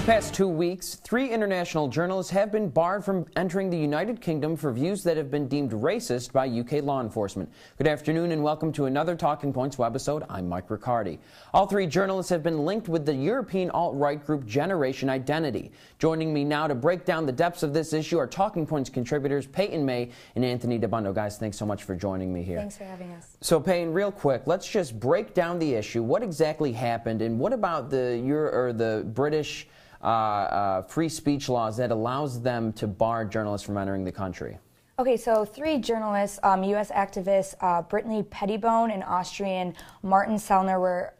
past 2 weeks, 3 international journalists have been barred from entering the United Kingdom for views that have been deemed racist by UK law enforcement. Good afternoon and welcome to another Talking Points webisode. I'm Mike Riccardi. All 3 journalists have been linked with the European alt-right group Generation Identity. Joining me now to break down the depths of this issue are Talking Points contributors Payton May and Anthony Dabbundo. Guys, thanks so much for joining me here. Thanks for having us. So Payton, real quick, let's just break down the issue. What exactly happened and what about the British free speech laws that allows them to bar journalists from entering the country? Okay, so 3 journalists, U.S. activists, Brittany Pettibone and Austrian Martin Sellner were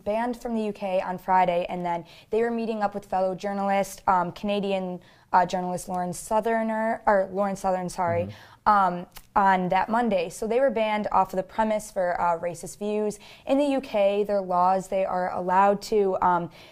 banned from the UK on Friday, and then they were meeting up with fellow journalists, Canadian journalist Lauren Southern, on that Monday. So they were banned off of the premise for racist views. In the UK, their laws, they are allowed to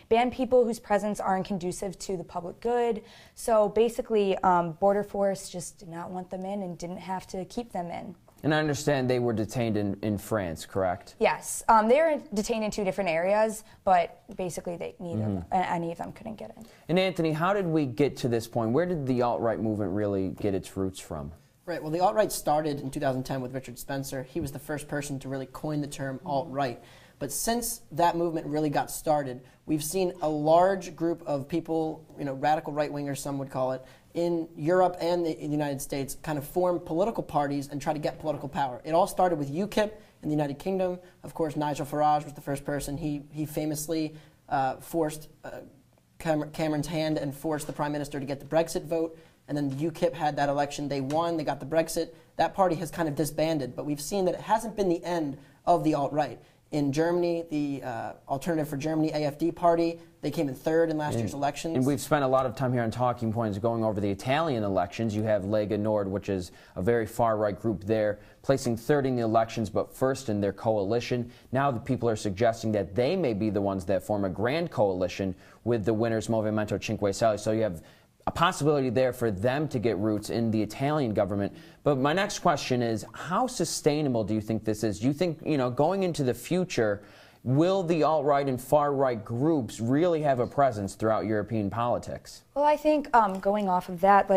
ban people whose presence aren't conducive to the public good. So basically, Border Force just did not want them in and didn't have to keep them in. And I understand they were detained in France, correct? Yes. They were detained in 2 different areas, but basically any of them couldn't get in. And Anthony, how did we get to this point? Where did the alt-right movement really get its roots from? Right, well, the alt-right started in 2010 with Richard Spencer. He was the first person to really coin the term alt-right. But since that movement really got started, we've seen a large group of people, radical right-wingers, some would call it, in Europe and in the United States kind of form political parties and try to get political power. It all started with UKIP in the United Kingdom. Of course, Nigel Farage was the first person. He famously forced Cameron's hand and forced the Prime Minister to get the Brexit vote. And then the UKIP had that election. They won. They got the Brexit. That party has kind of disbanded. But we've seen that it hasn't been the end of the alt-right. In Germany, the Alternative for Germany, AfD party, they came in 3rd in last year's elections. And we've spent a lot of time here on Talking Points going over the Italian elections. You have Lega Nord, which is a very far-right group there, placing 3rd in the elections, but 1st in their coalition. Now the people are suggesting that they may be the ones that form a grand coalition with the winners Movimento Cinque Stelle. So you have a possibility there for them to get roots in the Italian government. But my next question is, how sustainable do you think this is? Do you think, going into the future, will the alt-right and far-right groups really have a presence throughout European politics? Well, I think going off of that,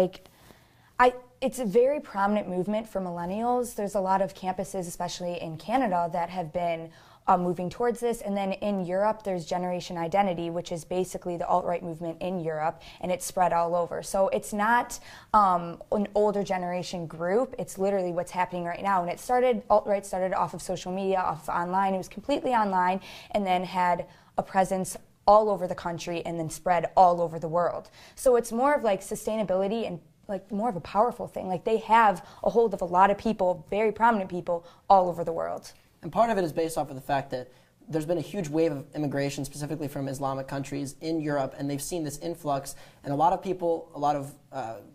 it's a very prominent movement for millennials. There's a lot of campuses, especially in Canada, that have been moving towards this. And then in Europe, there's Generation Identity, which is basically the alt-right movement in Europe, and it's spread all over. So it's not an older generation group. It's literally what's happening right now. And alt-right started off of social media, off of online. It was completely online, and then had a presence all over the country and then spread all over the world. So it's more of sustainability and more of a powerful thing. They have a hold of a lot of people, very prominent people, all over the world. And part of it is based off of the fact that there's been a huge wave of immigration, specifically from Islamic countries in Europe, and they've seen this influx. And a lot of people,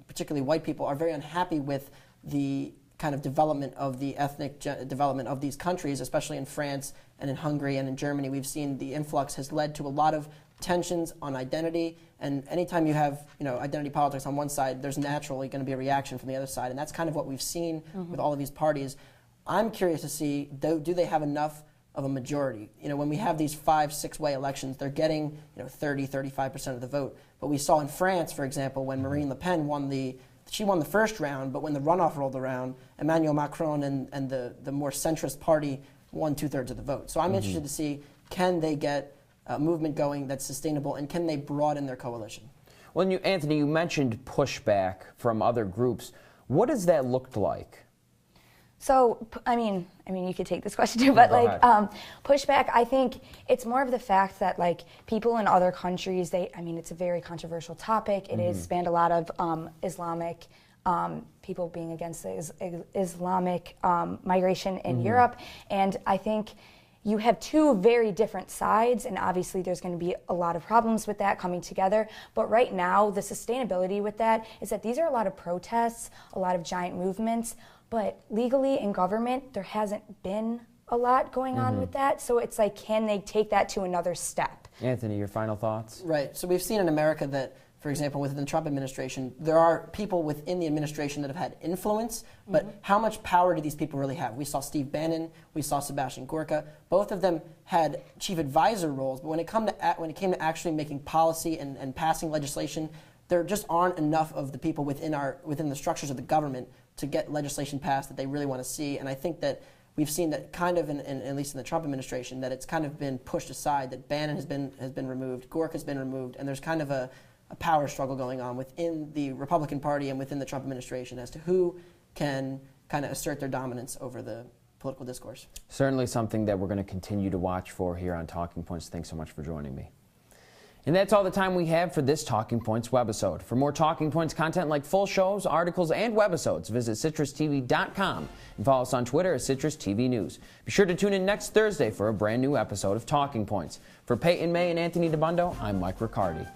particularly white people, are very unhappy with the kind of development of the ethnic development of these countries, especially in France and in Hungary and in Germany. We've seen the influx has led to a lot of tensions on identity, and anytime you have identity politics on one side, there's naturally going to be a reaction from the other side, and that's kind of what we've seen with all of these parties. I'm curious to see, do they have enough of a majority? When we have these 5-6-way elections, they're getting 30-35% of the vote. But we saw in France, for example, when Marine Le Pen won the first round, but when the runoff rolled around, Emmanuel Macron and the more centrist party won 2/3 of the vote. So I'm interested to see, can they get a movement going that's sustainable, and can they broaden their coalition? Well, Anthony, you mentioned pushback from other groups. What does that look like? So, I mean, you could take this question too, but pushback, I think it's more of the fact that people in other countries, it's a very controversial topic. It has spanned a lot of Islamic people being against the Islamic migration in Europe, and I think you have 2 very different sides, and obviously there's going to be a lot of problems with that coming together. But right now, the sustainability with that is that these are a lot of protests, a lot of giant movements, but legally in government, there hasn't been a lot going on with that. So it's can they take that to another step? Anthony, your final thoughts? Right. So we've seen in America that for example, within the Trump administration, there are people within the administration that have had influence, but how much power do these people really have? We saw Steve Bannon, we saw Sebastian Gorka. Both of them had chief advisor roles, but when it came to actually making policy and passing legislation, there just aren't enough of the people within the structures of the government to get legislation passed that they really want to see. And I think that we've seen that kind of, at least in the Trump administration, that it's kind of been pushed aside, that Bannon has been removed, Gorka has been removed, and there's kind of a power struggle going on within the Republican Party and within the Trump administration as to who can kind of assert their dominance over the political discourse. Certainly something that we're going to continue to watch for here on Talking Points. Thanks so much for joining me. And that's all the time we have for this Talking Points webisode. For more Talking Points content like full shows, articles, and webisodes, visit CitrusTV.com and follow us on Twitter at CitrusTV News. Be sure to tune in next Thursday for a brand new episode of Talking Points. For Payton, May, and Anthony Dabbundo, I'm Mike Riccardi.